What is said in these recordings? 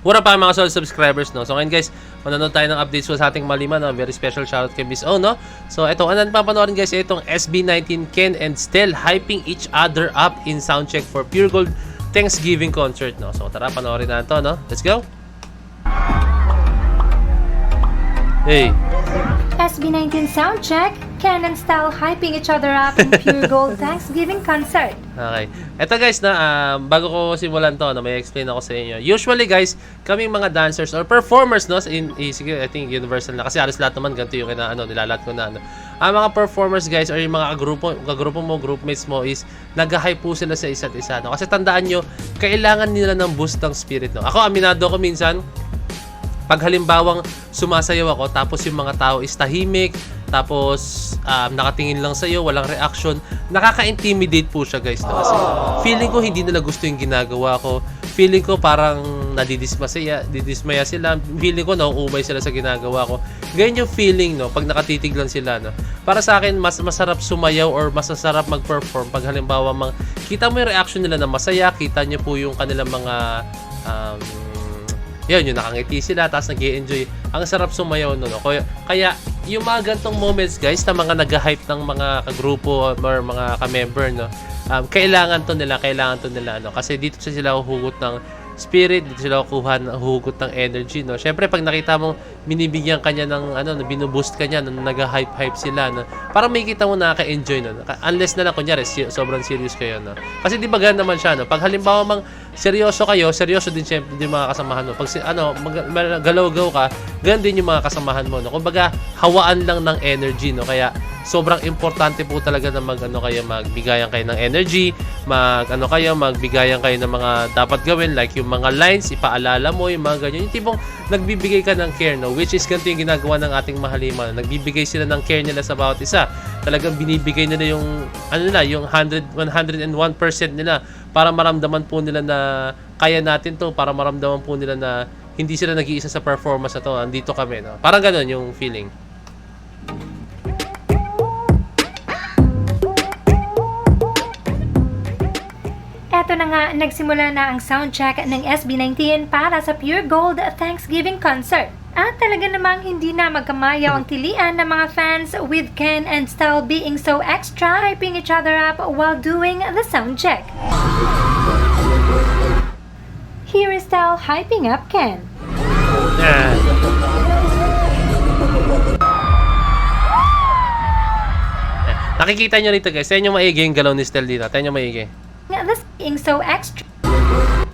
What up mga solid subscribers, no? So ngayon guys, manonood tayo ng updates sa ating Malima, no? Very special shoutout kay Miss O, no? So ito, ano papanoorin guys, itong SB19 Ken and Stel hyping each other up in soundcheck for Pure Gold Thanksgiving concert, no? So tara, panoorin na ito, no? Let's go! Hey! SB19 soundcheck, Ken and Stel hyping each other up in Pure Gold Thanksgiving concert. Okay. Ito guys na bago ko simulan to, no, may explain ako sa inyo. Usually guys, kaming mga dancers or performers, no, sige, I think universal na kasi halos lahat naman ganito yung nilalat ko na Ang mga performers guys or yung mga kagrupo mo, groupmates mo is nag-hype po sila sa isa't isa, no. Kasi tandaan nyo, kailangan nila ng boost ng spirit, no. Ako aminado ko minsan pag halimbawang sumasayaw ako tapos yung mga tao is tahimik, tapos nakatingin lang sa'yo, walang reaction, nakaka-intimidate po siya guys. No? Kasi feeling ko hindi nila gusto yung ginagawa ko. Feeling ko parang didismaya sila. Feeling ko nauumay sila sa ginagawa ko. Ganyan yung feeling, no, pag nakatitig lang sila. No? Para sa akin, mas masarap sumayaw or mas masarap mag-perform pag halimbawa kita mo yung reaction nila na masaya, kita nyo po yung kanilang mga yung nakangiti sila, tapos nag-i-enjoy. Ang sarap sumayaw, no? Kaya, yung mga gantong moments, guys, na mga nag-hype ng mga kagrupo or mga ka-member, no? Kailangan to nila, no? Kasi dito sila huhugot ng spirit, dito sila huhugot ng energy, no? Syempre, pag nakita mong binibigyan kanya ng, binuboost kanya, nag-hype sila, no? Parang may kita mo nakaka-enjoy, no? Unless na lang, kunyari, sobrang serious kayo, no? Kasi di ba ganun naman siya, no? Pag halimbawa seryoso kayo, seryoso din syempre din mga kasamahan mo. Pag galaw-gaw ka, ganun din yung mga kasamahan mo, no? Kumbaga, hawaan lang ng energy, no? Kaya sobrang importante po talaga na magbigayan kayo ng energy, magbigayan kayo ng mga dapat gawin, like yung mga lines, ipaalala mo, yung mga ganyan. Yung tipong nagbibigay ka ng care, no? Which is ganito yung ginagawa ng ating mahalima. Nagbibigay sila ng care nila sa bawat isa. Talagang binibigay nila yung, yung 101% nila para maramdaman po nila na kaya natin to, para maramdaman po nila na hindi sila nag-iisa sa performance na to, andito kami, no? Parang ganun yung feeling. Eto na nga, nagsimula na ang soundcheck ng SB19 para sa Pure Gold Thanksgiving concert. At talaga namang hindi na magkamayaw ang tilian ng mga fans with Ken and Stel being so extra, hyping each other up while doing the soundcheck. Here is Stel hyping up Ken. Nakikita nyo rito guys, tayo nyo maigi yung galaw ni Stel dito. Tayo nyo maigi. This being so extra,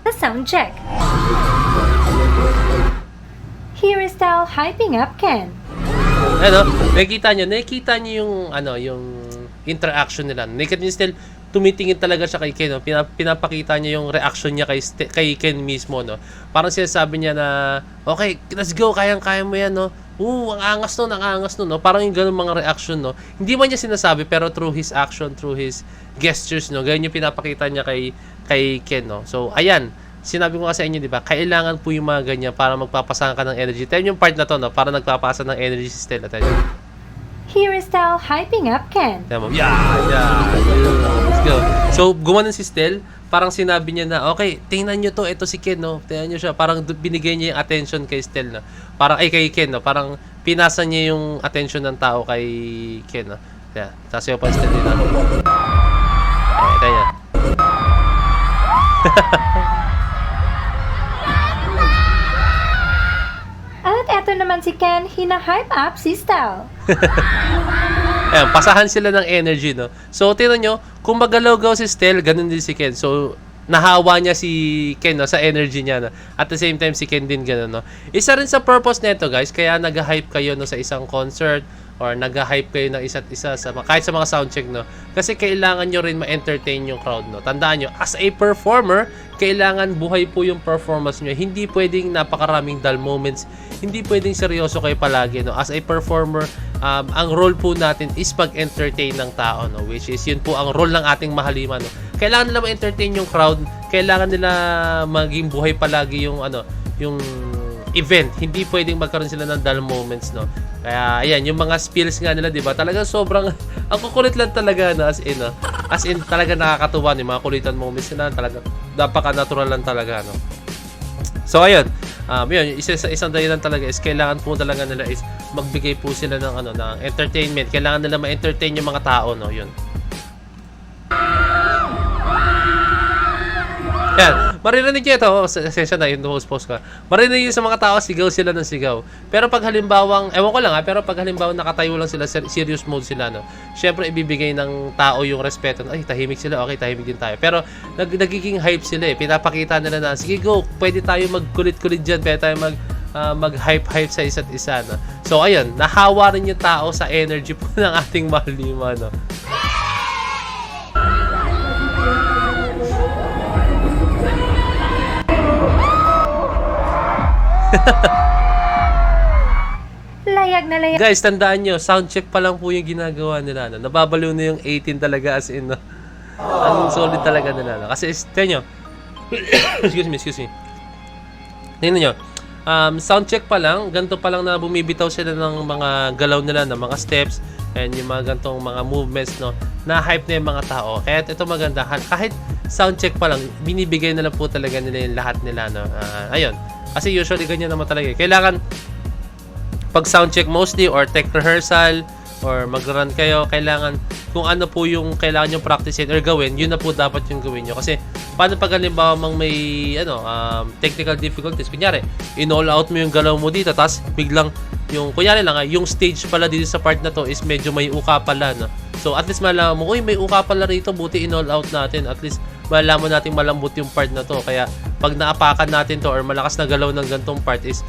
the soundcheck. Here is Stel hyping up Ken. Nakikita nyo yung interaction nila. Nakikita nyo Stel, tumitingin talaga siya kay Ken, no? Pinapakita niya yung reaction niya kay Ken mismo, no? Parang sinasabi niya na, okay, let's go, kayang-kaya mo yan, no? Ang angas nun, no? Parang yung ganun mga reaction, no? Hindi man niya sinasabi, pero through his action, through his gestures, no? Ganyan yung pinapakita niya kay Ken, no? So, ayan, sinabi ko nga sa inyo, di ba? Kailangan po yung mga ganyan para magpapasahan ka ng energy. Tayo yung part na to, no? Para nagpapasa ng energy si Stella. Here is Stel hyping up Ken. Let's go. So, gumanon si Stel, parang sinabi niya na, okay, tingnan nyo to, ito si Ken, no? Tingnan nyo siya, parang binigay niya yung attention kay Stel, no? Parang, kay Ken, no? Parang pinasa niya yung attention ng tao kay Ken, no? Kaya, sasayaw pa Stel dito. Kaya. At eto naman si Ken, hina-hype up si Stel. Ayan, pasahan sila ng energy, no? So, tingnan nyo, kung magalaw-gaw si Stel, ganun din si Ken. So, nahawa niya si Ken, no, sa energy niya, no? At the same time, si Ken din ganun, no? Isa rin sa purpose nito, guys, kaya nag-hype kayo, no, sa isang concert or nag-hype kayo ng isa't isa kahit sa mga soundcheck, no? Kasi kailangan nyo rin ma-entertain yung crowd, no? Tandaan nyo, as a performer, kailangan buhay po yung performance nyo. Hindi pwedeng napakaraming dull moments. Hindi pwedeng seryoso kayo palagi, no? As a performer, ang role po natin is pag-entertain ng tao, no? Which is, yun po ang role ng ating mahalima, no? Kailangan nila ma-entertain yung crowd. Kailangan nila maging buhay palagi yung, yung event. Hindi pwedeng magkaroon sila ng dull moments, no? Kaya, ayan, yung mga spills nga nila, di ba? Talagang sobrang, ang kukulit lang talaga, no? As in, talaga nakakatuwa, yung mga kulitan moments nila, talaga, napaka-natural lang talaga, no? So, ayun. Yun, isang dahilan talaga is kailangan po talaga nila is magbigay po sila ng ng entertainment. Kailangan nila ma-entertain yung mga tao, no, yun. Yan, maririnig nyo ito, session na, yung post ka. Maririnig nyo sa mga tao, sigaw sila ng sigaw. Pero pag halimbawang, ewan ko lang pero pag halimbawang nakatayo lang sila, serious mode sila, no, syempre ibibigay ng tao yung respeto. Ay, tahimik sila, okay, tahimik din tayo. Pero nagiging hype sila eh, pinapakita nila na, sige go, pwede tayo magkulit-kulit dyan, pwede tayo mag-hype-hype sa isa't isa, no. So ayun, nahawa rin yung tao sa energy po ng ating mahal ni Ima, no. Layag na layag. Guys, tandaan nyo, sound check pa lang po yung ginagawa nila. No? Nababaliw na yung 18 talaga as in. No? Ang solid talaga nila. No? Kasi, tignan nyo. excuse me. Tignan nyo. Sound check pa lang, ganito pa lang na bumibitaw sila ng mga galaw nila, ng mga steps, and yung mga ganitong mga movements, no, na hype na yung mga tao. Kaya ito maganda, kahit sound check pa lang, binibigay na lang po talaga nila yung lahat nila. No? Ayun. Kasi usually ganyan naman talaga. Kailangan pag soundcheck mostly or tech rehearsal or mag-run kayo, kailangan kung ano po yung kailangan nyo practicein or gawin, yun na po dapat yung gawin nyo. Kasi paano pag halimbawa mang may technical difficulties, kunyari, in-all out mo yung galaw mo dito, tapos biglang kunyari lang, yung stage pala dito sa part na to is medyo may uka pala, no? So at least malaman mo, uy, may uka pala rito, buti in-all out natin. At least malaman natin malambot yung part na to. Kaya pag naapakan natin to or malakas na galaw ng gantong part is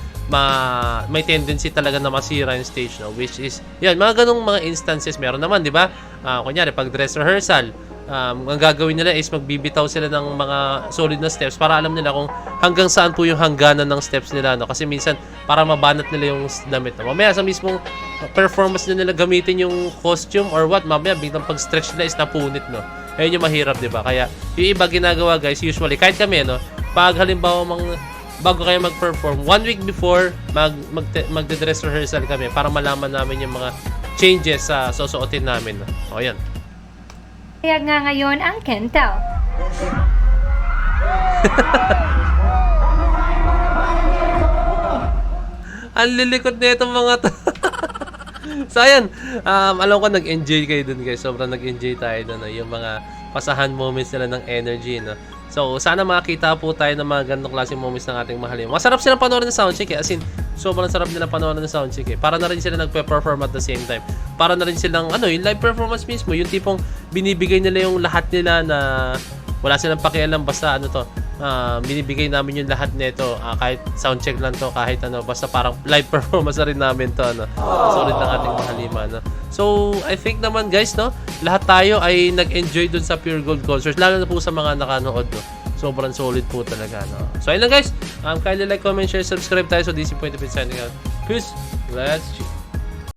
may tendency talaga na masira yung stage, no? Which is, yan, mga ganong mga instances meron naman, di ba? Kunyari, pag dress rehearsal, ang gagawin nila is magbibitaw sila ng mga solid na steps para alam nila kung hanggang saan po yung hangganan ng steps nila, no? Kasi minsan, para mabanat nila yung damit, no? Mamaya sa mismong performance nila gamitin yung costume or what, mamaya biglang pag-stretch nila is napunit, no? Ayun yung mahirap, di ba? Kaya yung iba ginagawa, guys, usually, kahit kami, no? Pag halimbawa bago kayo mag-perform, 1 week before, magde-dress rehearsal kami para malaman namin yung mga changes sa susuotin namin. O, yan. Layag nga ngayon ang Kentel. Ang lilikot na itong mga to. So, ayan. Alam ko nag-enjoy kayo dun, guys. Sobrang nag-enjoy tayo dun. No? Yung mga pasahan moments nila ng energy, no? So, sana makita po tayo ng mga ganitong klaseng moments ng ating mahalin. Masarap silang panoorin ng soundcheck, eh. As in, sobrang sarap nilang panoorin ng soundcheck, eh. Para na rin sila nagpe-perform at the same time. Para na rin silang, yung live performance mismo. Yung tipong binibigay nila yung lahat nila na wala silang pakialam. Basta, binibigay namin yung lahat nito. Kahit soundcheck lang to, kahit basta parang live performance na rin namin to, solid ng ating mahalima, no? So, I think naman, guys, no? Lahat tayo ay nag-enjoy dun sa Pure Gold Concert. Lalo na po sa mga nakanood, no? Sobrang solid po talaga, no? So, ayun lang, guys. Kindly like, comment, share, subscribe tayo. So, DC Point of It signing out. Peace. Let's